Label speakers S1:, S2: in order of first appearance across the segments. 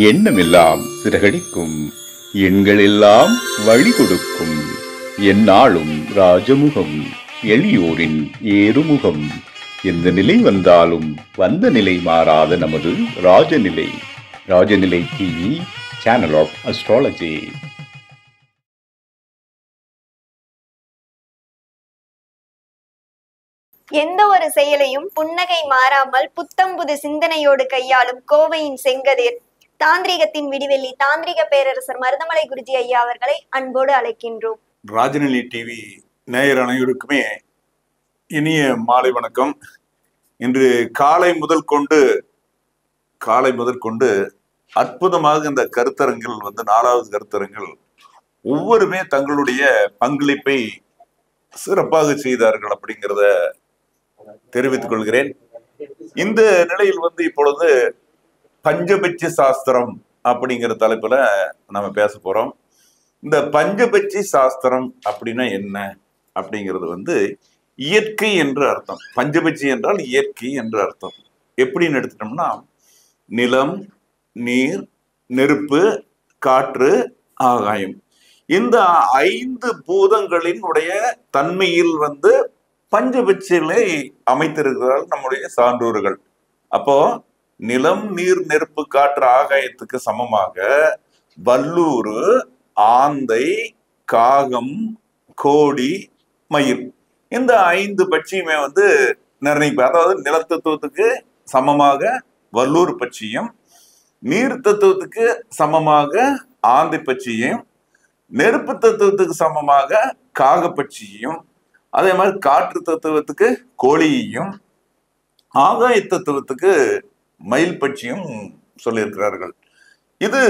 S1: எண்ணமெல்லாம் சிறகடிக்கும், எண்களெல்லாம் வழி கொடுக்கும். எந்நாளும் ராஜமுகம், எளியோரின் ஏறுமுகம். எந்த நிலை வந்தாலும் வந்த நிலை மாறாத நமது Rajanilai. Rajanilai TV, channel of astrology.
S2: எந்த ஒரு செயலையும் புன்னகை மாறாமல் புத்தம்புது சிந்தனையோடு கையாளும் கோவையின் செங்கதிர் தாந்திரிகத்தின் விடிவெள்ளி தாந்திரிக பேரரசர் மருதமலை குருஜி ஐயா அவர்களை அன்போடு அழைக்கின்றோம்.
S3: ராஜநிலை டிவி நேயர் அனைவருக்குமே இனிய மாலை வணக்கம். இன்று காலை முதல் கொண்டு அற்புதமாக இந்த கருத்தரங்கள் 4வது கருத்தரங்கள் ஒவ்வொருமே தங்களுடைய பங்களிப்பை சிறப்பாக செய்தார்கள் அப்படிங்கிறத தெரிவித்துக் கொள்கிறேன். இந்த நிலையில் இப்பொழுது பஞ்சபட்சி சாஸ்திரம் அப்படிங்கிற தலைப்புல நம்ம பேச போறோம். இந்த பஞ்சபட்சி சாஸ்திரம் அப்படின்னா என்ன அப்படிங்கிறது இயற்கை என்று அர்த்தம். பஞ்சபட்சி என்றால் இயற்கை என்று அர்த்தம். எப்படின்னு எடுத்துட்டோம்னா, நிலம், நீர், நெருப்பு, காற்று, ஆகாயம், இந்த 5 பூதங்களின் உடைய தன்மையில் பஞ்சபட்சிகளை அமைத்திருக்கிறார்கள் நம்முடைய சான்றோர்கள். அப்போ நிலம், நீர், நெருப்பு, காற்று, ஆகாயத்துக்கு சமமாக வல்லூறு, ஆந்தை, காகம், கோடி, மயில், இந்த 5 பட்சியுமே நிர்ணயிப்ப. அதாவது நிலத்தத்துவத்துக்கு சமமாக வல்லூர் பட்சியும், நீர் தத்துவத்துக்கு சமமாக ஆந்தை பட்சியும், நெருப்பு தத்துவத்துக்கு சமமாக காகப்பட்சியையும், அதே மாதிரி காற்று தத்துவத்துக்கு கோழியையும், ஆகாய தத்துவத்துக்கு மயில் பட்சியும் சொல்லியிருக்கிறார்கள். இது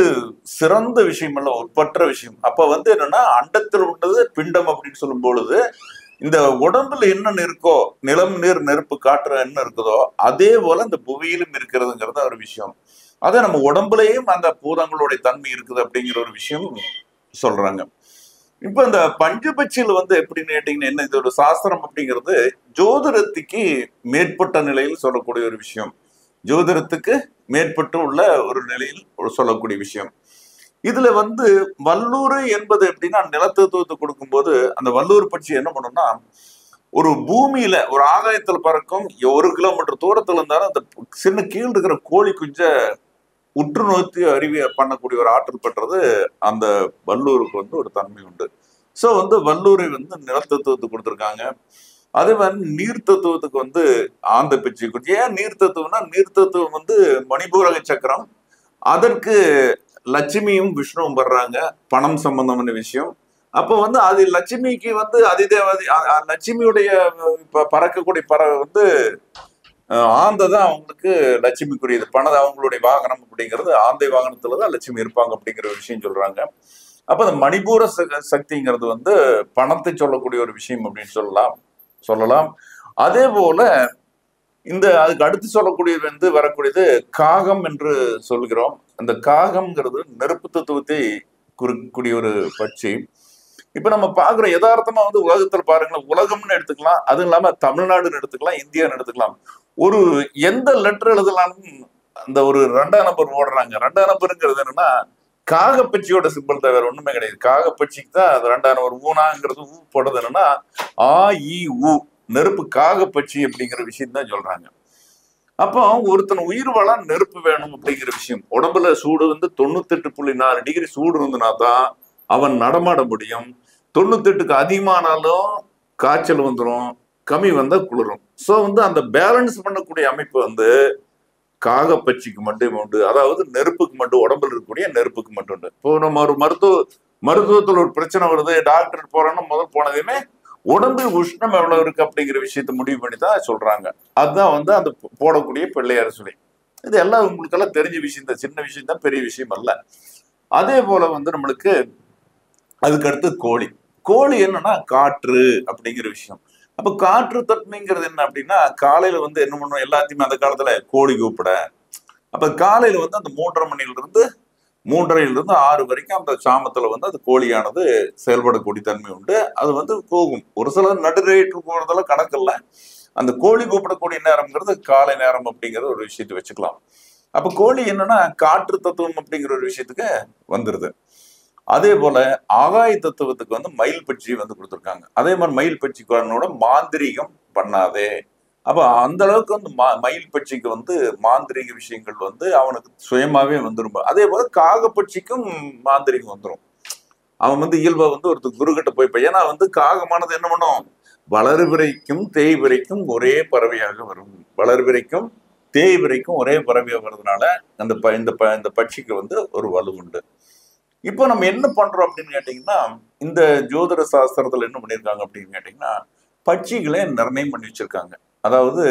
S3: சிறந்த விஷயம் அல்ல, ஒப்பற்ற விஷயம். அப்ப என்னன்னா, அண்டத்தில் உள்ளது பிண்டம் அப்படின்னு சொல்லும் பொழுது இந்த உடம்புல என்னென்ன இருக்கோ, நிலம், நீர், நெருப்பு, காற்று என்ன இருக்குதோ அதே போல இந்த புவியிலும் இருக்கிறதுங்கிறது ஒரு விஷயம். அதை நம்ம உடம்புலையும் அந்த பூதங்களுடைய தன்மை இருக்குது அப்படிங்கிற ஒரு விஷயம் சொல்றாங்க. இப்ப இந்த பஞ்சபட்சியில் எப்படின்னு கேட்டீங்கன்னா, என்ன இது ஒரு சாஸ்திரம் அப்படிங்கிறது ஜோதிடத்துக்கு மேற்பட்ட நிலையில் சொல்லக்கூடிய ஒரு விஷயம். ஜோதிடத்துக்கு மேற்பட்டு உள்ள ஒரு நிலையில் சொல்லக்கூடிய விஷயம். இதுல வல்லூறு என்பது எப்படின்னா, நிலத்தத்துவத்தை கொடுக்கும்போது அந்த வல்லூர் பட்சி என்ன பண்ணும்னா, ஒரு பூமியில ஒரு ஆகாயத்துல பறக்கும் 1 கிலோமீட்டர் தூரத்துல இருந்தாலும் அந்த சின்ன கீழ் இருக்கிற கோழி குஞ்ச உற்று நோக்கி அறிவிய பண்ணக்கூடிய ஒரு ஆற்றல் பெற்றது அந்த வல்லூருக்கு ஒரு தன்மை உண்டு. ஸோ வல்லூரை நிலத்தத்துவத்துக்கு கொடுத்துருக்காங்க. அதே மாதிரி நீர் தத்துவத்துக்கு ஆந்தை பட்சி கொடுத்து. ஏன் நீர் தத்துவம்னா, நீர் தத்துவம் மணிபூரக சக்கரம். அதற்கு லட்சுமியும் விஷ்ணுவும் வர்றாங்க, பணம் சம்பந்தமான விஷயம். அப்போ அது லட்சுமிக்கு அதிதேவதை லட்சுமியுடைய பறக்கக்கூடிய பறவை ஆந்தை தான் அவங்களுக்கு லட்சுமிக்குரியது. அவங்களுடைய வாகனம் அப்படிங்கிறது ஆந்தை வாகனத்துலதான் லட்சுமி இருப்பாங்க அப்படிங்கிற ஒரு விஷயம் சொல்றாங்க. அப்ப அந்த மணிபூர சக்திங்கிறது பணத்தை சொல்லக்கூடிய ஒரு விஷயம் அப்படின்னு சொல்லலாம். அதே போல அதுக்கு அடுத்து சொல்லக்கூடியது வரக்கூடியது காகம் என்று சொல்கிறோம். அந்த காகம்ங்கிறது நெருப்பு தத்துவத்தை குறிக்கக்கூடிய ஒரு பட்சி. இப்ப நம்ம பாக்குற யதார்த்தமா உலகத்துல பாருங்களேன், உலகம்னு எடுத்துக்கலாம், அதுவும் இல்லாம தமிழ்நாடுன்னு எடுத்துக்கலாம், இந்தியான்னு எடுத்துக்கலாம். ஒரு எந்த லெட்டர் எழுதலாம்னு அந்த ஒரு 2ஆம் நம்பர் ஓடுறாங்க. 2ஆம் நம்பருங்கிறது என்னன்னா, காகப்பட்சியோட சிம்பிள் தான், வேற ஒண்ணுமே கிடையாது. காகப்பட்சிக்கு தான் அது 2ஆம் நம்பர். ஊனாங்கிறது ஊ போடுறது என்னன்னா ஆ இ உ, நெருப்பு காகப்பட்சி அப்படிங்கிற விஷயம் தான் சொல்றாங்க. அப்போ ஒருத்தன் உயிர் வாழ நெருப்பு வேணும் அப்படிங்கிற விஷயம். உடம்புல சூடு 98.4 டிகிரி சூடு இருந்துனா தான் அவன் நடமாட முடியும். 98க்கு அதிகமானாலும் காய்ச்சல் வந்துடும், கம்மி வந்தா குளிரும். ஸோ அந்த பேலன்ஸ் பண்ணக்கூடிய அமைப்பு காகப்பட்சிக்கு மட்டும் உண்டு. அதாவது நெருப்புக்கு மட்டும், உடம்புல இருக்கக்கூடிய நெருப்புக்கு மட்டும் உண்டு. இப்போ நம்ம ஒரு மருத்துவத்தில் ஒரு பிரச்சனை வருது, டாக்டர் போறோம்னா முதல் போனதுமே உடம்பில் உஷ்ணம் எவ்வளவு இருக்கு அப்படிங்கிற விஷயத்த முடிவு பண்ணி தான் சொல்றாங்க. அதுதான் அந்த போடக்கூடிய பிள்ளையார் சுவை. இது எல்லாம் உங்களுக்கெல்லாம் தெரிஞ்ச விஷயம் தான், சின்ன விஷயம் தான், பெரிய விஷயம் அல்ல. அதே போல நம்மளுக்கு அதுக்கு அடுத்து கோழி என்னன்னா காற்று அப்படிங்கிற விஷயம். அப்ப காற்று தன்மைங்கிறது என்ன அப்படின்னா, காலையில என்ன பண்ணுவோம், எல்லாத்தையுமே அந்த காலத்துல கோழி கூப்பிட. அப்ப காலையில அந்த 3:30 மணிலிருந்து 3:30லிருந்து 6 வரைக்கும் அந்த சாமத்துல அது கோழியானது செயல்படக்கூடிய தன்மை உண்டு. அது போகும். ஒரு சில நடுரேற்று போறதெல்லாம் கணக்கில்ல. அந்த கோழி கூப்பிடக்கூடிய நேரம்ங்கிறது காலை நேரம் அப்படிங்கிற ஒரு விஷயத்தை வச்சுக்கலாம். அப்ப கோழி என்னன்னா காற்று தத்துவம் அப்படிங்கிற ஒரு விஷயத்துக்கு வந்துருது. அதே போல ஆகாய தத்துவத்துக்கு வந்து மயில் பட்சி வந்து கொடுத்துருக்காங்க. அதே மாதிரி மயில் பட்சிக்காரனோட மாந்திரீகம் பண்ணாதே. அப்ப அந்த அளவுக்கு வந்து மயில் பட்சிக்கு வந்து மாந்திரீக விஷயங்கள் வந்து அவனுக்கு சுயமாவே வந்துரும். அதே போல காகப்பட்சிக்கும் மாந்திரீகம் வந்துடும். அவன் வந்து இயல்பா வந்து ஒருத்தர் குருகிட்ட போய் ஏன்னா வந்து காகமானது என்ன பண்ணும், வளர்பிறைக்கும் தேய்பிறைக்கும் ஒரே பறவையாக வரும். வளர்பிறைக்கும் தேய்பிறைக்கும் ஒரே பறவையாக வர்றதுனால இந்த பட்சிக்கு வந்து ஒரு வலு உண்டு. இப்போ நம்ம என்ன பண்றோம் அப்படின்னு கேட்டீங்கன்னா, இந்த ஜோதிட சாஸ்திரத்துல என்ன பண்ணியிருக்காங்க அப்படின்னு கேட்டீங்கன்னா, பட்சிகளை நிர்ணயம் பண்ணி வச்சிருக்காங்க. அதாவது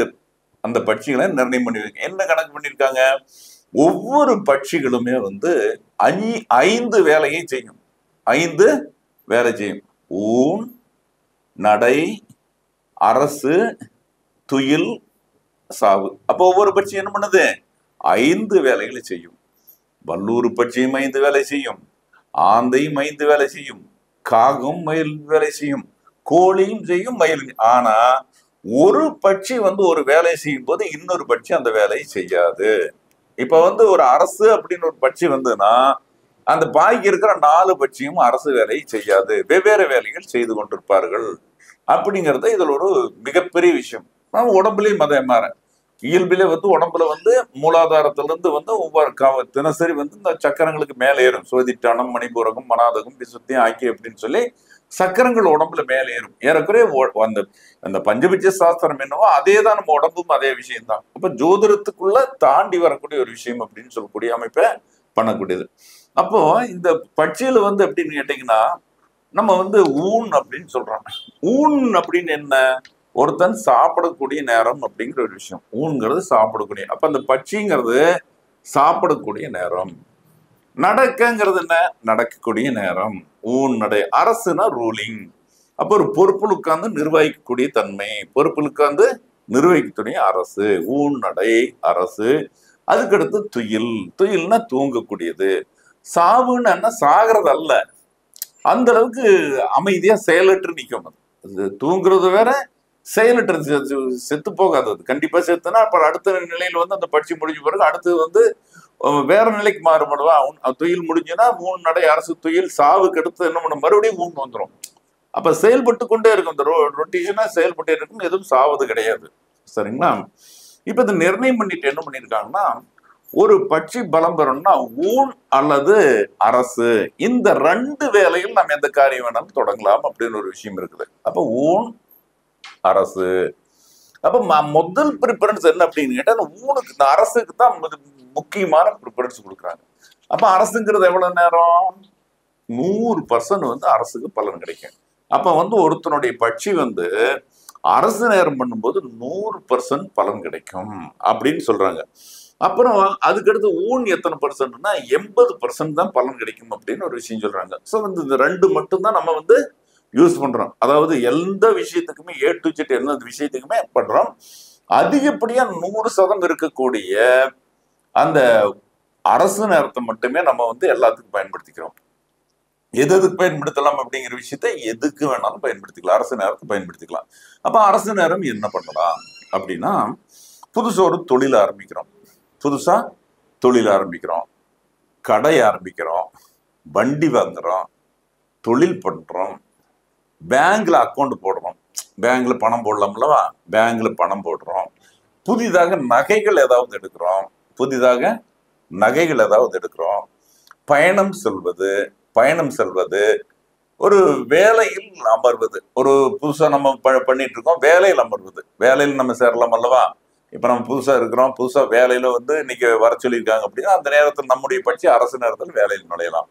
S3: அந்த பட்சிகளை நிர்ணயம் பண்ணி என்ன கணக்கு பண்ணியிருக்காங்க, ஒவ்வொரு பட்சிகளுமே வந்து 5 வேலையை செய்யும். 5 வேலை செய்யும். ஊன், நடை, அரசு, துயில், சாவு. அப்போ ஒவ்வொரு பட்சியும் என்ன பண்ணுது, 5 வேலைகளை செய்யும். வல்லூர் பட்சியும் 5 வேலை செய்யும், ஆந்தையும் 5 வேலை செய்யும், காகம் மயில் வேலை செய்யும், கோழியும் செய்யும், மயில். ஆனா ஒரு பட்சி வந்து ஒரு வேலையை செய்யும் போது இன்னொரு பட்சி அந்த வேலையை செய்யாது. இப்ப வந்து ஒரு அரசு அப்படின்னு ஒரு பட்சி வந்துன்னா அந்த பாய்க்கு இருக்கிற 4 பட்சியும் அரசு வேலையை செய்யாது, வெவ்வேறு வேலைகள் செய்து கொண்டிருப்பார்கள். அப்படிங்கிறது இதுல ஒரு மிகப்பெரிய விஷயம். நம்ம உடம்புலயும் அதே மாதிரி இயல்பிலே வந்து உடம்புல வந்து மூலாதாரத்துல இருந்து வந்து ஒவ்வொரு தினசரி வந்து இந்த சக்கரங்களுக்கு மேலே ஏறும். சோதிட்டானம், மணிபூரகம், மனாதகம், விசுத்தி, ஆக்கி அப்படின்னு சொல்லி சக்கரங்கள் உடம்புல மேலே ஏறும். ஏறக்குறைய அந்த அந்த பஞ்சபட்ச சாஸ்திரம் என்னவோ அதே தான் நம்ம உடம்பும் அதே விஷயம்தான். அப்ப ஜோதிடத்துக்குள்ள தாண்டி வரக்கூடிய ஒரு விஷயம் அப்படின்னு சொல்லக்கூடிய அமைப்பை பண்ணக்கூடியது. அப்போ இந்த பட்சியில வந்து எப்படின்னு கேட்டீங்கன்னா, நம்ம வந்து ஊன் அப்படின்னு சொல்றோம். ஊன் அப்படின்னு என்ன, ஒருத்தன் சாப்பிடக்கூடிய நேரம் அப்படிங்கிற ஒரு விஷயம். ஊன்ங்கிறது சாப்பிடக்கூடிய, அப்ப அந்த பட்சிங்கிறது சாப்பிடக்கூடிய நேரம். நடக்கங்கிறது என்ன, நடக்கக்கூடிய நேரம். ஊன் நடை. அரசுனா ரூலிங். அப்ப ஒரு பொறுப்பில் உட்கார்ந்து நிர்வகிக்கக்கூடிய தன்மை, பொறுப்பில் உட்கார்ந்து நிர்வகிக்கக்கூடிய அரசு. ஊன் நடை அரசு. அதுக்கடுத்து துயில். துயில்னா தூங்கக்கூடியது. சாவுன்னு என்ன, சாகிறது அல்ல, அந்த அளவுக்கு அமைதியா செயலற்று நிற்கும். அது தூங்குறது வேற, செயலற்று செத்து போகாது. அது கண்டிப்பா செத்துனா அப்புறம் அடுத்த நிலையில வந்து அந்த பட்சி முடிஞ்ச பிறகு அடுத்தது வந்து வேற நிலைக்கு மாறுபடுவா. துயில் முடிஞ்சுன்னா 3 நடை அரசு துயில். சாவுக்கு அடுத்து என்ன பண்ண, மறுபடியும் 3 வந்துடும். அப்ப செயல்பட்டு கொண்டே இருக்கும். இந்த ரொட்டேஷனா செயல்பட்டே இருக்கும், எதுவும் சாவது கிடையாது. சரிங்களா? இப்ப இதை நிர்ணயம் பண்ணிட்டு என்ன பண்ணிருக்காங்கன்னா, ஒரு பட்சி பலம் பெறணும்னா ஊன் அல்லது அரசு, இந்த 2 வேலையில் நம்ம எந்த காரியம் வேணாலும் தொடங்கலாம் அப்படின்னு ஒரு விஷயம் இருக்குது. அப்ப ஊன் அரசு. அப்ப முதல் ப்ரிஃபரன்ஸ் என்ன அப்படின்னு கேட்டா, அந்த ஊனுக்கு, இந்த அரசுக்கு தான் முக்கியமான ப்ரிஃபரன்ஸ் கொடுக்குறாங்க. அப்ப அரசுங்கிறது எவ்வளவு நேரம், 100% வந்து அரசுக்கு பலன் கிடைக்கும். அப்ப வந்து ஒருத்தனுடைய பட்சி வந்து அரசு நேரம் பண்ணும்போது 100% பலன் கிடைக்கும் அப்படின்னு சொல்றாங்க. அப்புறம் அதுக்கடுத்து ஊன் எத்தனை பர்சன்ட்னா 80% தான் பலன் கிடைக்கும் அப்படின்னு ஒரு விஷயம் சொல்றாங்க. ஸோ வந்து இந்த 2 மட்டும்தான் நம்ம வந்து யூஸ் பண்றோம். அதாவது எந்த விஷயத்துக்குமே A to Z எந்த விஷயத்துக்குமே பண்றோம். அதிகப்படியா 100% இருக்கக்கூடிய அந்த அரசு நேரத்தை மட்டுமே நம்ம வந்து எல்லாத்துக்கும் பயன்படுத்திக்கிறோம். எதுக்கு பயன்படுத்தலாம் அப்படிங்கிற விஷயத்த எதுக்கு வேணாலும் பயன்படுத்திக்கலாம், அரசு நேரத்தை பயன்படுத்திக்கலாம். அப்ப அரசு நேரம் என்ன பண்ணலாம் அப்படின்னா, புதுசா ஒரு தொழில் ஆரம்பிக்கிறோம், புதுசா தொழில் ஆரம்பிக்கிறோம், கடை ஆரம்பிக்கிறோம், வண்டி வாங்குறோம், தொழில் பண்றோம், பேங்க்ல அக்கௌண்ட் போடுறோம், பேங்க்ல பணம் போடலாம்லவா, பேங்க்ல பணம் போடுறோம், புதிதாக நகைகள் ஏதாவது எடுக்கிறோம், பயணம் செல்வது, ஒரு வேலையில் அமர்வது, ஒரு புதுசா நம்ம பண்ணிட்டு இருக்கோம், வேலையில் அமர்வது, வேலையில் நம்ம சேரலாம் அல்லவா. இப்ப நம்ம புதுசா இருக்கிறோம், புதுசா வேலையில வந்து இன்னைக்கு வர சொல்லியிருக்காங்க அப்படின்னா அந்த நேரத்தில் நம்முடைய பட்சி அரசு நேரத்தில் வேலையில் நுழையலாம்.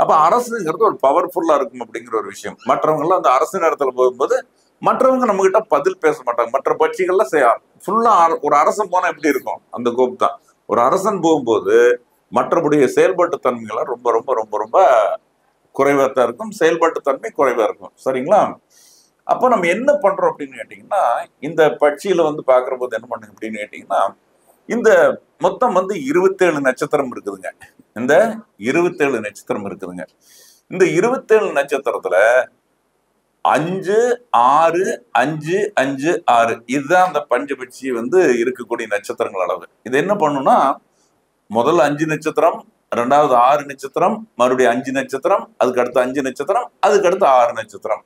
S3: அப்ப அரசுங்கிறது ஒரு பவர்ஃபுல்லா இருக்கும் அப்படிங்கிற ஒரு விஷயம். மற்றவங்க எல்லாம் அந்த அரசு நேரத்துல போகும்போது மற்றவங்க நம்ம கிட்ட பதில் பேச மாட்டாங்க. மற்ற பட்சிகள்ல ஃபுல்லா ஒரு அரசன் போனா எப்படி இருக்கும், அந்த கோப்பு தான். ஒரு அரசன் போகும்போது மற்றபடிய செயல்பாட்டு தன்மைகள்லாம் ரொம்ப ரொம்ப ரொம்ப ரொம்ப குறைவா தான் இருக்கும், செயல்பாட்டு தன்மை குறைவா இருக்கும். சரிங்களா? அப்போ நம்ம என்ன பண்றோம் அப்படின்னு கேட்டீங்கன்னா, இந்த பட்சியில வந்து பாக்குற போது என்ன பண்ணுங்க அப்படின்னு கேட்டீங்கன்னா, இந்த மொத்தம் வந்து 27 நட்சத்திரம் இருக்குதுங்க. இந்த 27 நட்சத்திரம் இருக்குதுங்க. இந்த 27 நட்சத்திரத்துல 5, 6, 5, 5, 6 இதுதான் அந்த பஞ்சபட்சி வந்து இருக்கக்கூடிய நட்சத்திரங்கள் அளவு. இது என்ன பண்ணும்னா, முதல்ல 5 நட்சத்திரம், ரெண்டாவது 6 நட்சத்திரம், மறுபடியும் 5 நட்சத்திரம், அதுக்கு அடுத்து 5 நட்சத்திரம், அதுக்கு அடுத்து 6 நட்சத்திரம்.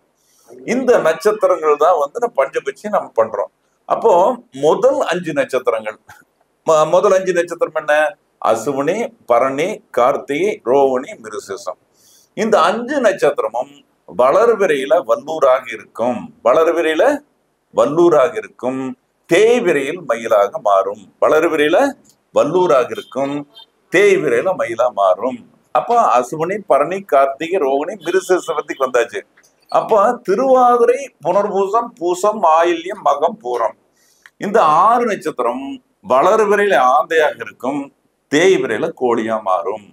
S3: இந்த நட்சத்திரங்கள் தான் வந்து பஞ்சபட்சி நம்ம பண்றோம். அப்போ முதல் 5 நட்சத்திரங்கள், முதல் 5 நட்சத்திரம் என்ன? அசுவினி, பரணி, கார்த்திகை, ரோகிணி, மிருகசீரிஷம். இந்த 5 நட்சத்திரமும் வளர்விரையில வல்லூராக இருக்கும். வளர்விரையில வல்லூராக இருக்கும். தேய்விரையில் மயிலாக மாறும். வளர்விரையில வல்லூராக இருக்கும், தேய்விரையில மயிலா மாறும். அப்ப அசுவினி, பரணி, கார்த்திகை, ரோகிணி, மிருகசீரிஷத்துக்கு வந்தாச்சு. அப்ப திருவாதிரை, புனர்பூசம், பூசம், ஆயில்யம், மகம், பூரம், இந்த 6 நட்சத்திரம் வளர்விரையில ஆந்தையாக இருக்கும், தேய்விரையில கோழியா மாறும்.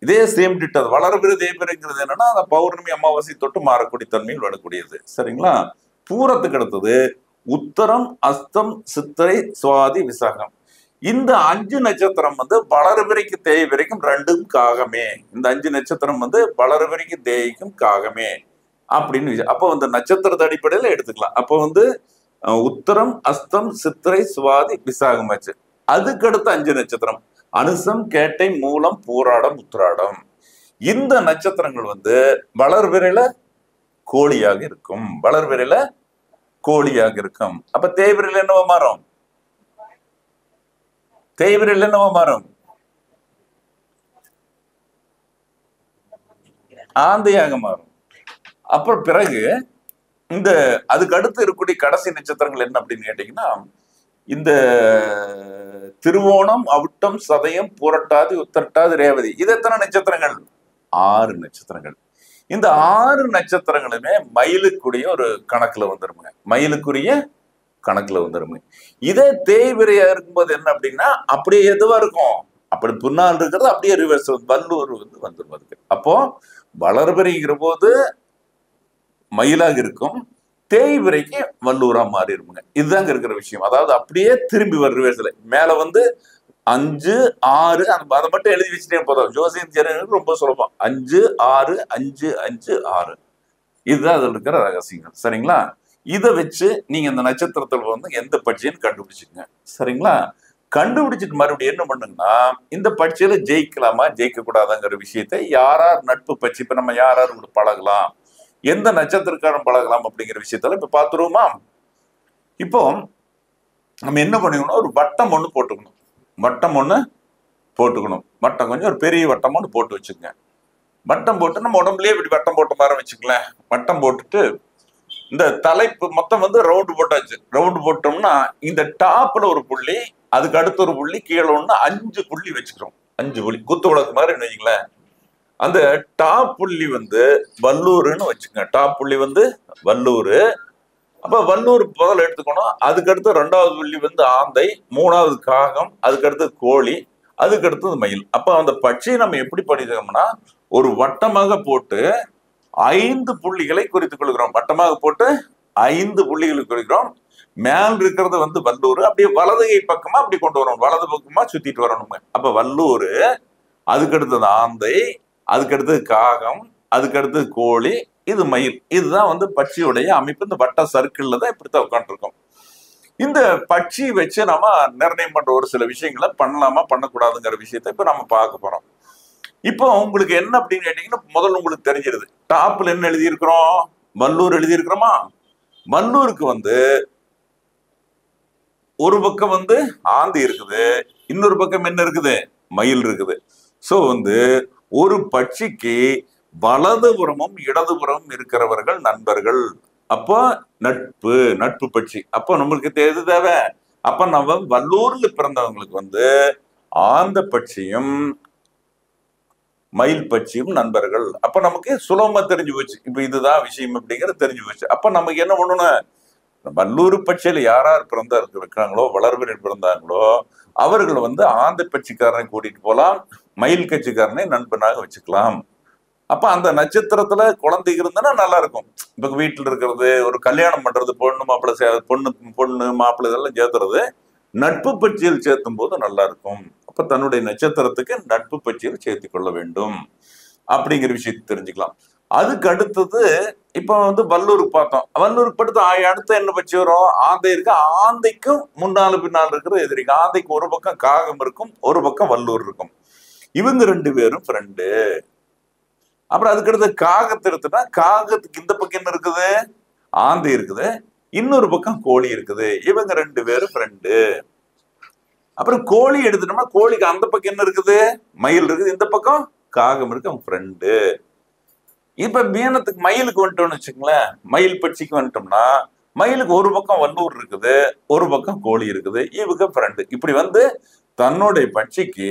S3: இதே சேம் டிட்டது. வளர்விரை தேய்விரைங்கிறது என்னன்னா அந்த பௌர்ணமி அமாவாசை தொட்டு மாறக்கூடிய தன்மையில் வரக்கூடியது. சரிங்களா? பூரத்துக்கு அடுத்தது உத்தரம், அஸ்தம், சித்திரை, சுவாதி, விசாகம். இந்த 5 நட்சத்திரம் வந்து வளர்விரைக்கு தேய்விரைக்கும் ரெண்டும் காகமே. இந்த 5 நட்சத்திரம் வந்து வளர்விரைக்கு தேய்க்கும் காகமே அப்படின்னு. அப்போ வந்து நட்சத்திரத்தை அடிப்படையில எடுத்துக்கலாம். அப்போ வந்து உத்தரம், அஸ்தம், சித்திரை, சுவாதி, விசாகம் ஆச்சு. அதுக்கடுத்து 5 நட்சத்திரம் அனுசம், கேட்டை, மூலம், பூராடம், உத்திராடம். இந்த நட்சத்திரங்கள் வந்து வளர்விரையில கோழியாக இருக்கும். வளர்விரையில கோழியாக இருக்கும். அப்ப தேய்விரையில என்னவா மாறும்? தேய்விரையில என்னவா மாறும்? ஆந்தையாக மாறும். அப்புறம் பிறகு இந்த அதுக்கு அடுத்து இருக்கக்கூடிய கடைசி நட்சத்திரங்கள் என்ன அப்படின்னு கேட்டீங்கன்னா, இந்த திருவோணம், அவிட்டம், சதயம், புரட்டாதி, உத்திரட்டாதி, ரேவதி. இது எத்தனை நட்சத்திரங்கள்? 6 நட்சத்திரங்கள். இந்த 6 நட்சத்திரங்களுமே மயிலுக்குரிய ஒரு கணக்குல வந்துருங்க. மயிலுக்குரிய கணக்குல வந்துருங்க. இதே தேய்விரையா இருக்கும்போது என்ன அப்படின்னா அப்படியே எதுவா இருக்கும்? அப்படி பின்னால் இருக்கிறது அப்படியே ரிவர்ஸ் வல்லூர் வந்து வந்துடும் அதுக்கு. அப்போ வளர்பிறைங்கிற போது மயிலாக இருக்கும், தேய்விரைக்கு வல்லூரா மாறிடுங்க. இதுதாங்க இருக்கிற விஷயம். அதாவது அப்படியே திரும்பி வர ரிவர்ஸ்ல மேல வந்து 5, 6 அதை மட்டும் எழுதி வச்சுட்டே போதும். ஜோசியம் தெரிஞ்சவங்களுக்கு ரொம்ப சுலபம். 5, 6, 5, 5, 6. இதுதான் அதில் இருக்கிற ரகசியங்கள். சரிங்களா? இதை வச்சு நீங்க இந்த நட்சத்திரத்தில் வந்து எந்த பட்சின்னு கண்டுபிடிச்சுக்கங்க. சரிங்களா? கண்டுபிடிச்சிட்டு மறுபடியும் என்ன பண்ணுங்கன்னா, இந்த பட்சியில ஜெயிக்கலாமா ஜெயிக்க கூடாதாங்கிற விஷயத்தை யார் நட்பு பட்சி, இப்ப நம்ம யார் பழகலாம், எந்த நட்சத்திரக்காரன் பழகலாம் அப்படிங்கிற விஷயத்தால இப்ப பாத்துருவோமா? இப்போ நம்ம என்ன பண்ணிக்கணும், ஒரு வட்டம் ஒண்ணு போட்டுக்கணும். வட்டம் ஒண்ணு போட்டுக்கணும். வட்டம் கொஞ்சம் ஒரு பெரிய வட்டம் ஒண்ணு போட்டு வச்சுக்கங்க. வட்டம் போட்டு நம்ம உடம்புலயே இப்படி வட்டம் போட்ட மாதிரி வச்சுக்கலாம். வட்டம் போட்டுட்டு இந்த தலைப்பு மொத்தம் வந்து ரவுண்டு போட்டாச்சு. ரவுண்டு போட்டோம்னா இந்த டாப்ல ஒரு புள்ளி, அதுக்கு அடுத்த ஒரு புள்ளி, கீழே ஒண்ணு, 5 புள்ளி வச்சுக்கிறோம். 5 புள்ளி குத்து விளக்கு மாதிரி வைங்களேன். அந்த டாப் புள்ளி வந்து வல்லூர்னு வச்சுக்கோங்க. டாப் புள்ளி வந்து வல்லூர். அப்ப வல்லூர் முதல்ல எடுத்துக்கணும். அதுக்கு அடுத்து 2வது புள்ளி வந்து ஆந்தை, 3வது காகம், அதுக்கு அடுத்து கோழி, அதுக்கு அடுத்தது மயில். அப்ப அந்த பட்சியை நம்ம எப்படி படிக்கிறோம்னா, ஒரு வட்டமாக போட்டு 5 புள்ளிகளை குறித்துக் கொள்கிறோம். வட்டமாக போட்டு 5 புள்ளிகளை குறிக்கிறோம். மேல் இருக்கிறது வந்து வல்லூர். அப்படியே வலது கை பக்கமா அப்படி கொண்டு வரணும். வலது பக்கமா சுத்திட்டு வரணுங்க. அப்ப வல்லூர், அதுக்கு அடுத்தது ஆந்தை, அதுக்கு அடுத்தது காகம், அதுக்கு அடுத்தது கோழி, இது மயில். இதுதான் வந்து பட்சியுடைய அமைப்பு. இந்த வட்ட சர்க்கிள்ல தான் இப்படித்தான் உட்காந்துருக்கோம். இந்த பட்சி வச்சு நம்ம நிர்ணயம் பண்ற ஒரு சில விஷயங்களை பண்ணலாமா பண்ணக்கூடாதுங்கிற விஷயத்த இப்ப நம்ம பார்க்க போறோம். இப்போ உங்களுக்கு என்ன அப்படின்னு கேட்டீங்கன்னா, முதல்ல உங்களுக்கு தெரிஞ்சிருது. டாப்ல என்ன எழுதியிருக்கிறோம்? வல்லூர் எழுதியிருக்கிறோமா? வல்லூருக்கு வந்து ஒரு பக்கம் வந்து ஆந்தி இருக்குது, இன்னொரு பக்கம் என்ன இருக்குது? மயில் இருக்குது. சோ வந்து ஒரு பட்சிக்கு வலதுபுறமும் இடதுபுறமும் இருக்கிறவர்கள் நண்பர்கள். அப்போ நட்பு பட்சி. அப்போ நம்மளுக்கு எது தேவை? அப்ப நம்ம வல்லூர்ல பிறந்தவங்களுக்கு வந்து ஆந்த பட்சியும் மயில் பட்சியும் நண்பர்கள். அப்ப நமக்கு சுலபமா தெரிஞ்சு போச்சு. இப்ப இதுதான் விஷயம் அப்படிங்கிறது தெரிஞ்சு போச்சு. அப்ப நமக்கு என்ன பண்ணணும், வல்லூர் பட்சியில யார் இருக்கிறாங்களோ, வளர்பிறை பிறந்தாங்களோ, அவர்கள் வந்து ஆந்த பட்சிக்காரனை கூட்டிட்டு போலாம், மயில் கட்சிக்காரனை நண்பனாக வச்சுக்கலாம். அப்ப அந்த நட்சத்திரத்துல குழந்தை இருந்ததுன்னா நல்லா இருக்கும். இப்ப வீட்டுல இருக்கிறது, ஒரு கல்யாணம் பண்றது, பொண்ணு மாப்பிள்ளை இதெல்லாம் சேர்த்துறது நட்பு பட்சியில் சேர்த்தும் போது நல்லா இருக்கும். அப்ப தன்னுடைய நட்சத்திரத்துக்கு நட்பு பட்சியில் சேர்த்து கொள்ள வேண்டும் அப்படிங்கிற விஷயத்தை தெரிஞ்சுக்கலாம். அதுக்கு அடுத்தது இப்ப வந்து வல்லூருக்கு பார்த்தோம். வல்லூருக்கு அடுத்து அடுத்து என்ன பட்சி வரும்? ஆந்தை இருக்கு. ஆந்தைக்கும் முன்னால பின்னால் இருக்கிற எதிரிங்க. ஆந்தைக்கு ஒரு பக்கம் காகம் இருக்கும், ஒரு பக்கம் வல்லூர் இருக்கும். இவங்க 2 பேரும் ஃப்ரெண்டு. அப்புறம் அதுக்கடுத்து காகத்தை எடுத்துட்டா, காகத்துக்கு இந்த பக்கம் என்ன இருக்குது? ஆந்தை இருக்குது, இன்னொரு பக்கம் கோழி இருக்குது. இவங்க 2 பேரும் ஃப்ரெண்டு. அப்புறம் கோழி எடுத்துட்டோம்னா, கோழிக்கு அந்த பக்கம் என்ன இருக்குது? மயில் இருக்குது, இந்த பக்கம் காகம் இருக்கு, அவங்க ஃப்ரெண்டு. இப்ப மீனத்துக்கு மயிலுக்கு வந்துட்டோம்னு வச்சுங்களேன், மயில் பட்சிக்கு வந்துட்டோம்னா, மயிலுக்கு ஒரு பக்கம் வல்லூர் இருக்குது, ஒரு பக்கம் கோழி இருக்குது, இவங்க ஃப்ரெண்டு. இப்படி வந்து தன்னுடைய பட்சிக்கு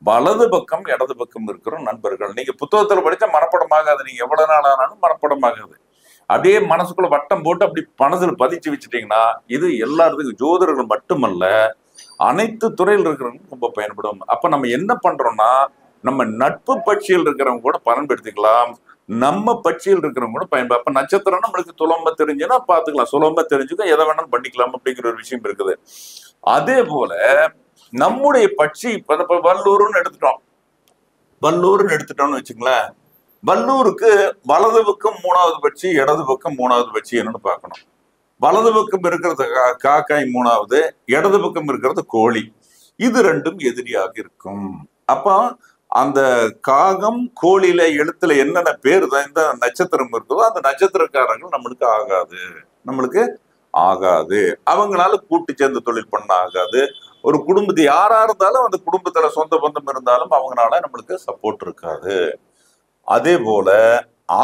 S3: வலது பக்கம் இடது பக்கம் இருக்கிற நண்பர்கள். நீங்க புத்தகத்துல படிச்சா மனப்படமாகாது, நீங்க எவ்வளவு நாள் ஆனாலும் மனப்படமாகாது. அப்படியே மனசுக்குள்ள வட்டம் போட்டு அப்படி மனசுல பதிச்சு வச்சுட்டீங்கன்னா, இது எல்லாத்துக்கும் ஜோதிடர்கள் மட்டுமல்ல, அனைத்து துறையில் இருக்கிறவங்க ரொம்ப பயன்படும். அப்ப நம்ம என்ன பண்றோம்னா, நம்ம நட்பு பட்சியில் இருக்கிறவங்க கூட பயன்படுத்திக்கலாம், நம்ம பட்சியில் இருக்கிறவங்க கூட பயன்படும். அப்ப நட்சத்திரம் நம்மளுக்கு துலம்ப தெரிஞ்சுன்னா பாத்துக்கலாம், சுலம்ப தெரிஞ்சுக்க எதை வேணாலும் பண்ணிக்கலாம் அப்படிங்கிற ஒரு விஷயம் இருக்குது. அதே போல நம்முடைய பட்சி இப்ப வல்லூர்னு எடுத்துட்டோம்னு வச்சுங்களேன், வல்லூருக்கு வலது பக்கம் 3வது பட்சி, இடது பக்கம் 3வது பட்சி என்னன்னு பார்க்கணும். வலது பக்கம் இருக்கிறது காக்காய் 3வது, இடது பக்கம் இருக்கிறது கோழி. இது 2ம் எதிரியாக இருக்கும். அப்ப அந்த காகம் கோழியில எழுத்துல என்னென்ன பேர் தான் இந்த நட்சத்திரம் இருக்குதோ அந்த நட்சத்திரக்காரங்கள் நம்மளுக்கு ஆகாது. அவங்களால கூட்டு சேர்ந்து தொழில் பண்ண ஆகாது. ஒரு குடும்பத்தை யாரா இருந்தாலும் அந்த குடும்பத்துல சொந்த பந்தம் இருந்தாலும் அவங்களால நம்மளுக்கு சப்போர்ட் இருக்காது. அதே போல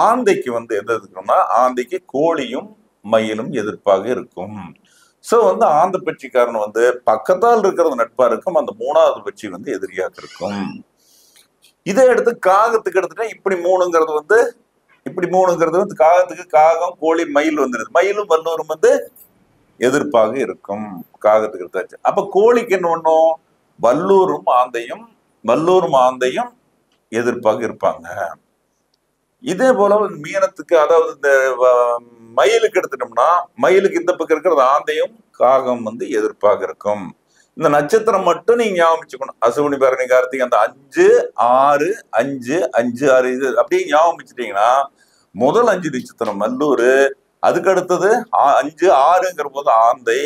S3: ஆந்தைக்கு வந்து எது இருக்குன்னா, ஆந்தைக்கு கோழியும் மயிலும் எதிர்ப்பாக இருக்கும். சோ வந்து ஆந்தை பட்சிக்காரன் வந்து பக்கத்தால் இருக்கிறது நட்பா இருக்கும், அந்த 3வது பட்சி வந்து எதிரியாக இருக்கும். இதை எடுத்து காகத்துக்கு எடுத்துட்டா இப்படி மூணுங்கிறது வந்து காகத்துக்கு காகம் கோழி மயில் வந்துடுது. மயிலும் வல்லூரும் வந்து எதிர்ப்பாக இருக்கும் காகத்துக்கு எடுத்தாச்சு. அப்ப கோழிக்கு என்ன பண்ணும்? வல்லூரும் ஆந்தையும் எதிர்ப்பாக இருப்பாங்க. இதே போல மீனத்துக்கு, அதாவது இந்த மயிலுக்கு எடுத்துட்டோம்னா, மயிலுக்கு இந்த பக்கம் இருக்கிறது ஆந்தையும் காகம் வந்து எதிர்ப்பாக இருக்கும். இந்த நட்சத்திரம் மட்டும் நீங்க ஞாபகம் வச்சுக்கணும். அசுவினி பரணி கார்த்திகை அந்த 5 6 5 5 6 இது அப்படியே ஞாபகம் வச்சுட்டீங்கன்னா, முதல் 5 நட்சத்திரம் வல்லூர், அதுக்கு அடுத்தது 5 6ங்கிற போது ஆந்தை,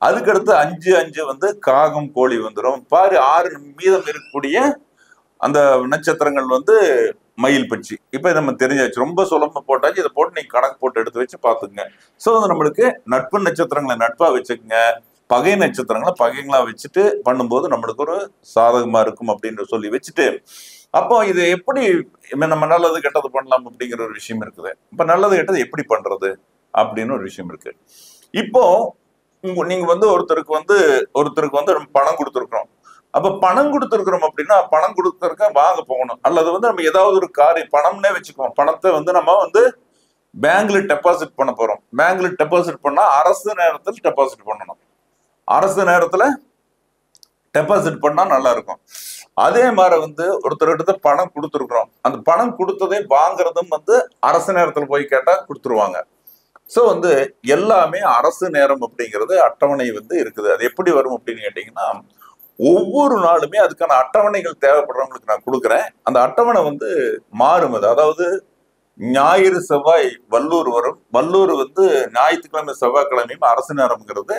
S3: அதுக்கு அடுத்து 5 5 வந்து காகம் கோழி வந்துடும். பாரு 6 மீதம் இருக்கக்கூடிய அந்த நட்சத்திரங்கள் வந்து மயில் பட்சி. இப்ப நம்ம தெரிஞ்சாச்சு, ரொம்ப சுலபமா போட்டாச்சு. இதை போட்டு நீங்க கணக்கு போட்டு எடுத்து வச்சு பாத்துங்க. சோ நம்மளுக்கு நட்பு நட்சத்திரங்களை நட்பா வச்சுக்கோங்க, பகை நட்சத்திரங்களை பகைங்களா வச்சுட்டு பண்ணும்போது நம்மளுக்கு ஒரு சாதகமா இருக்கும் அப்படின்னு சொல்லி வச்சுட்டு, அப்போ இது எப்படி நம்ம நல்லது கெட்டது பண்ணலாம் அப்படிங்கிற ஒரு விஷயம் இருக்குது. இப்ப நல்லது கெட்டது எப்படி பண்றது அப்படின்னு ஒரு விஷயம் இருக்கு. இப்போ நீங்க வந்து ஒருத்தருக்கு வந்து நம்ம பணம் கொடுத்துருக்கோம். அப்ப பணம் கொடுத்துருக்கிறோம் அப்படின்னா, பணம் கொடுத்துருக்க வாங்க போகணும், அல்லது வந்து நம்ம ஏதாவது ஒரு காரியம் பணம்னே வச்சுக்குவோம். பணத்தை வந்து நம்ம வந்து பேங்க்ல டெபாசிட் பண்ண போறோம். பேங்க்ல டெபாசிட் பண்ணா அரசு நேரத்தில் டெபாசிட் பண்ணணும். அரசு நேரத்துல டெபாசிட் பண்ணா நல்லா இருக்கும். அதே மாதிரி வந்து ஒருத்தர்கிட்ட பணம் கொடுத்துருக்குறோம், அந்த பணம் கொடுத்ததே வாங்குறதும் வந்து அரசு நேரத்துல போய் கேட்டா கொடுத்துருவாங்க. சோ வந்து எல்லாமே அரசு நேரம் அப்படிங்கிறது அட்டவணை வந்து இருக்குது. அது எப்படி வரும் அப்படின்னு கேட்டீங்கன்னா, ஒவ்வொரு நாளுமே அதுக்கான அட்டவணைகள் தேவைப்படுறவங்களுக்கு நான் கொடுக்குறேன். அந்த அட்டவணை வந்து மாறும். அதாவது ஞாயிறு செவ்வாய் வல்லூர் வரும். வல்லூர் வந்து ஞாயிற்றுக்கிழமை செவ்வாய்க்கிழமையும் அரசு நேரம்ங்கிறது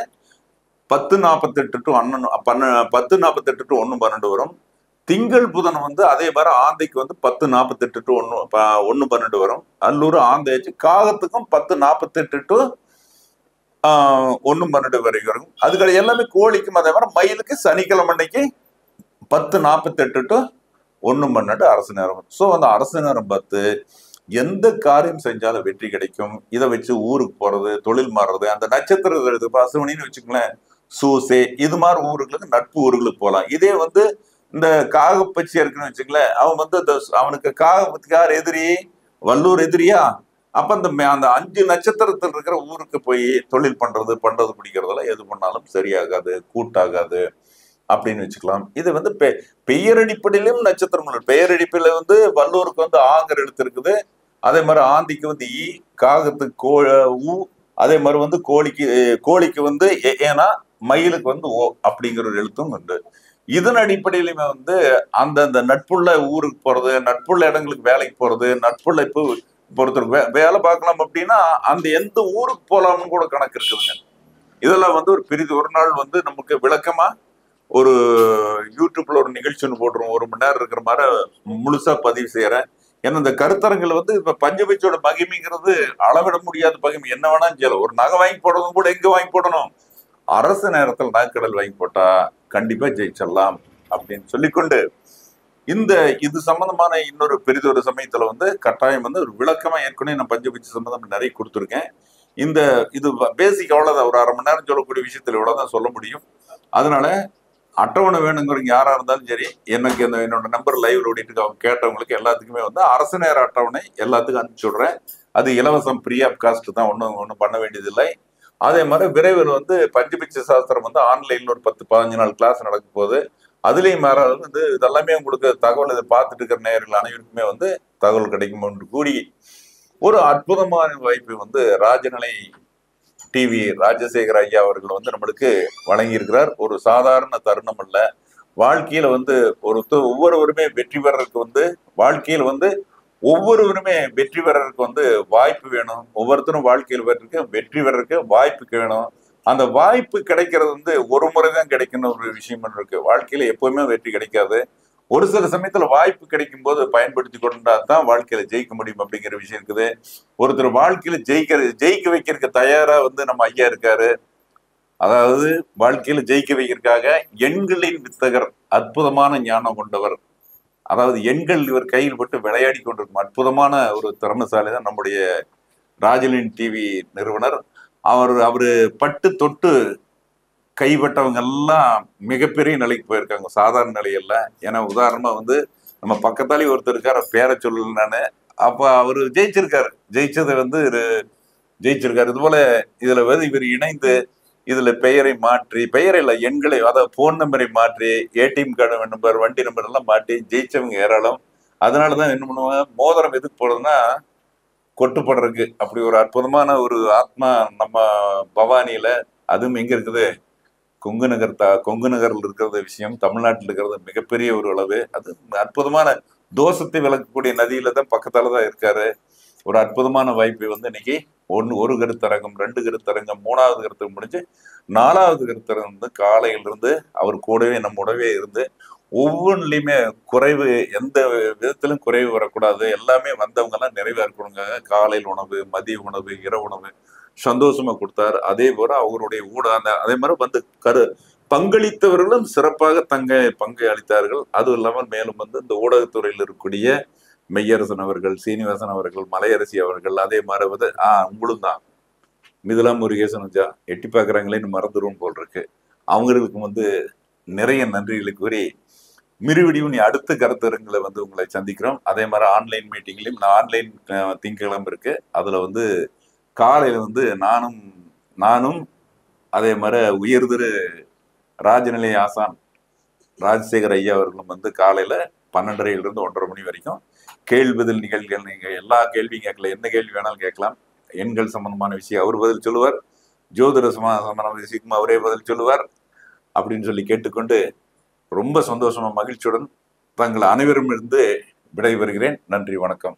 S3: 10:48 to 10:48 to 1:12 வரும். திங்கள் புதன் வந்து அதே மாதிரி ஆந்தைக்கு வந்து 10:48 to 1:12 வரும். அல்லூர் ஆந்தையாச்சு. காகத்துக்கும் 10:48 to 1:12 வரைக்கும் வரும். அதுக்கு எல்லாமே கோழிக்கும் அதே மாதிரி. மயிலுக்கு சனிக்கிழமை அன்னைக்கு 10:48 to 1:12 அரசு நேரம். ஸோ அந்த அரசு நேரம் பார்த்து எந்த காரியம் செஞ்சாலும் வெற்றி கிடைக்கும். இதை வச்சு ஊருக்கு போறது, தொழில் மாறுறது, அந்த நட்சத்திர அசுவனின்னு வச்சுக்கங்களேன், சூசே, இது மாதிரி ஊர்களுக்கு நட்பு ஊர்களுக்கு போகலாம். இதே வந்து இந்த காகப்பட்சியா இருக்குன்னு வச்சுங்களேன், அவன் வந்து அவனுக்கு காகப்பத்துக்கு யார் எதிரி? வல்லூர் எதிரியா? அப்ப அந்த 5 நட்சத்திரத்தில் இருக்கிற ஊருக்கு போய் தொழில் பண்றது பிடிக்கிறதுல எது பண்ணாலும் சரியாகாது, கூட்டாகாது அப்படின்னு வச்சுக்கலாம். இது வந்து பெயரடிப்படையிலும் நட்சத்திரங்கள். பெயரடிப்பில வந்து வல்லூருக்கு வந்து ஆங்கிற எழுத்து இருக்குது. அதே மாதிரி ஆந்திக்கு வந்து ஈ, காகத்துக்கு ஊ, அதே மாதிரி வந்து கோழிக்கு வந்து ஏன்னா மயிலுக்கு வந்து ஓ அப்படிங்கிற ஒரு எழுத்தும் உண்டு. இதன் அடிப்படையிலுமே வந்து அந்தந்த நட்புள்ள ஊருக்கு போறது, நட்புள்ள இடங்களுக்கு வேலைக்கு போறது, நட்புள்ள இப்போ இப்போ ஒருத்தர் வேலை பார்க்கலாம் அப்படின்னா அந்த எந்த ஊருக்கு போலாம்னு கூட கணக்கு இருக்குதுங்க. இதெல்லாம் வந்து ஒரு நாள் வந்து நமக்கு விளக்கமா ஒரு யூடியூப்ல ஒரு நிகழ்ச்சி ஒன்று போட்டுருவோம். 1 மணி நேரம் இருக்கிற மாதிரி முழுசா பதிவு செய்யறேன். ஏன்னா இந்த கருத்தரங்கள் வந்து இப்ப பஞ்சபட்சியோட மகிமைங்கிறது அளவிட முடியாத பகிமை. என்ன வேணாலும் செய்யலாம். ஒரு நகை வாங்கி போடுறதும் கூட எங்க வாங்கி போடணும்? அரசு நேரத்தில் நகைக்கடல் வாங்கி போட்டா கண்டிப்பா ஜெயிச்சிடலாம் அப்படின்னு சொல்லிக்கொண்டு, இது சம்பந்தமான இன்னொரு பெரிதொரு சமயத்துல வந்து கட்டாயம் வந்து ஒரு விளக்கமா ஏற்கனவே நான் பஞ்சபட்சி சம்பந்தம் நிறைய கொடுத்துருக்கேன். இது பேசிக் அவ்வளவுதான். ஒரு 1/2 மணி நேரம் சொல்லக்கூடிய விஷயத்துல இவ்வளவுதான் சொல்ல முடியும். அதனால அட்டவணை வேணுங்கிறவங்க யாரா இருந்தாலும் சரி, எனக்கு என்னோட நம்பர் லைவ்ல ஓடிட்டு அவங்க கேட்டவங்களுக்கு எல்லாத்துக்குமே வந்து அரசு நேர அட்டவணை எல்லாத்துக்கும் அனுப்பிச்சு விடுறேன். அது இலவசம், ஃப்ரீ ஆஃப் காஸ்ட் தான், ஒன்றும் பண்ண வேண்டியதில்லை. அதே மாதிரி விரைவில் வந்து பஞ்சபட்சி சாஸ்திரம் வந்து ஆன்லைன்ல ஒரு 10-15 நாள் கிளாஸ் நடக்கும் போது அதுலேயும் மேல வந்து இதெல்லாமே உங்களுக்கு தகவல் இதை பார்த்துட்டு இருக்கிற நேயர்கள் அனைவருக்குமே வந்து தகவல் கிடைக்கும் என்று கூறி, ஒரு அற்புதமான வாய்ப்பு வந்து ராஜநிலை டிவி ராஜசேகர ஐயா அவர்கள் வந்து நம்மளுக்கு வழங்கி இருக்கிறார். ஒரு சாதாரண தருணம் அல்ல. வாழ்க்கையில வந்து ஒவ்வொருவருமே வெற்றி பெறறதுக்கு வந்து வாழ்க்கையில வந்து ஒவ்வொருவருமே வெற்றி பெறறதுக்கு வந்து வாய்ப்பு வேணும். ஒவ்வொருத்தரும் வாழ்க்கையில் வெற்றி பெறறதுக்கு வாய்ப்பு வேணும். அந்த வாய்ப்பு கிடைக்கிறது வந்து ஒரு முறைதான் கிடைக்கணும் ஒரு விஷயம் இருக்கு. வாழ்க்கையில எப்பவுமே வெற்றி கிடைக்காது. ஒரு சில சமயத்துல வாய்ப்பு கிடைக்கும் போது பயன்படுத்தி கொண்டா தான் வாழ்க்கையில ஜெயிக்க முடியும் அப்படிங்கிற விஷயம் இருக்குது. ஒருத்தர் வாழ்க்கையில ஜெயிக்க வைக்கிறதுக்கு தயாரா வந்து நம்ம ஐயா இருக்காரு. அதாவது வாழ்க்கையில ஜெயிக்க வைக்கிறதுக்காக எண்களின் வித்தகர், அற்புதமான ஞானம் கொண்டவர். அதாவது எண்கள் இவர் கையில் பட்டு விளையாடி கொண்டிருக்கும் அற்புதமான ஒரு திறமைசாலி தான் நம்முடைய ராஜலின் டிவி நிறுவனர். அவரு பட்டு தொட்டு கைப்பட்டவங்க எல்லாம் மிகப்பெரிய நிலைக்கு போயிருக்காங்க, சாதாரண நிலையல்ல. ஏன்னா உதாரணமா வந்து நம்ம பக்கத்தாலே ஒருத்தர் இருக்காரு, பேரை சொல்லல நானு. அப்ப அவரு ஜெயிச்சதை வந்து ஜெயிச்சிருக்காரு. இது போல இதுல வந்து இவர் இணைந்து இதுல பெயரை மாற்றி, பெயரை இல்ல எண்களை, அதாவது போன் நம்பரை மாற்றி, ஏடிஎம் கார்டு நம்பர், வண்டி நம்பர் எல்லாம் மாற்றி ஜெயிச்சவங்க ஏராளம். அதனாலதான் என்ன பண்ணுவாங்க, மோதிரம் எதுக்கு போடுறதுன்னா கொட்டுப்படுறதுக்கு. அப்படி ஒரு அற்புதமான ஒரு ஆத்மா நம்ம பவானியில, அதுவும் எங்க இருக்குது, கொங்கு நகர்ல இருக்கிற விஷயம் தமிழ்நாட்டில் இருக்கிறது மிகப்பெரிய ஒரு அளவு. அது அற்புதமான தோஷத்தை விளக்கக்கூடிய நதியில தான் பக்கத்தாலதான் இருக்காரு. ஒரு அற்புதமான வாய்ப்பை வந்து இன்னைக்கு ஒரு கருத்தரங்கம், 2 கருத்தரங்கம், 3வது கருத்தரங்கம் முடிஞ்சு 4வது கருத்தரங்கம் வந்து காலையிலிருந்து அவர் கூடவே நம்முடவே இருந்து ஒவ்வொன்றிலையுமே குறைவு, எந்த விதத்திலும் குறைவு வரக்கூடாது. எல்லாமே வந்தவங்க எல்லாம் நிறைவா இருக்கணுங்க. காலையில் உணவு, மதிய உணவு, இரவு உணவு சந்தோஷமா கொடுத்தார். அதே போல அவருடைய அதே மாதிரி வந்து பங்களித்தவர்களும் சிறப்பாக பங்கை அளித்தார்கள். அதுவும் இல்லாமல் மேலும் வந்து இந்த ஊடகத்துறையில் இருக்கக்கூடிய மெய்யரசன் அவர்கள், சீனிவாசன் அவர்கள், மலையரசி அவர்கள், அதே மாதிரி வந்து உங்களும் தான் மிதிலா முருகேசன் எட்டி பார்க்குறாங்களேன்னு மறந்துடும் போல் இருக்கு. அவங்களுக்கு வந்து நிறைய நன்றிகளை கூறி மிருவிடியும் அடுத்த கருத்தரங்களை வந்து உங்களை சந்திக்கிறோம். அதே மாதிரி ஆன்லைன் மீட்டிங்லையும் ஆன்லைன் திங்கக்கிழமை இருக்கு. அதுல வந்து காலையில வந்து நானும் அதே மாதிரி உயர்திரு ராஜநிலை ஆசான் ராஜசேகர் ஐயா அவர்களும் வந்து காலையில 12:30 to 1:30 மணி வரைக்கும் கேள்வி பதில் நிகழ்ச்சிகள். நீங்க எல்லா கேள்வியும் கேட்கலாம், என்ன கேள்வி வேணாலும் கேட்கலாம். எண்கள் சம்பந்தமான விஷயம் அவர் பதில் சொல்லுவார், ஜோதிட சம்பந்தமான விஷயக்கும் அவரே பதில் சொல்லுவார் அப்படின்னு சொல்லி கேட்டுக்கொண்டு ரொம்ப சந்தோஷமா மகிழ்ச்சியுடன் தங்கள் அனைவரும் இருந்து விடைபெறுகிறேன். நன்றி, வணக்கம்.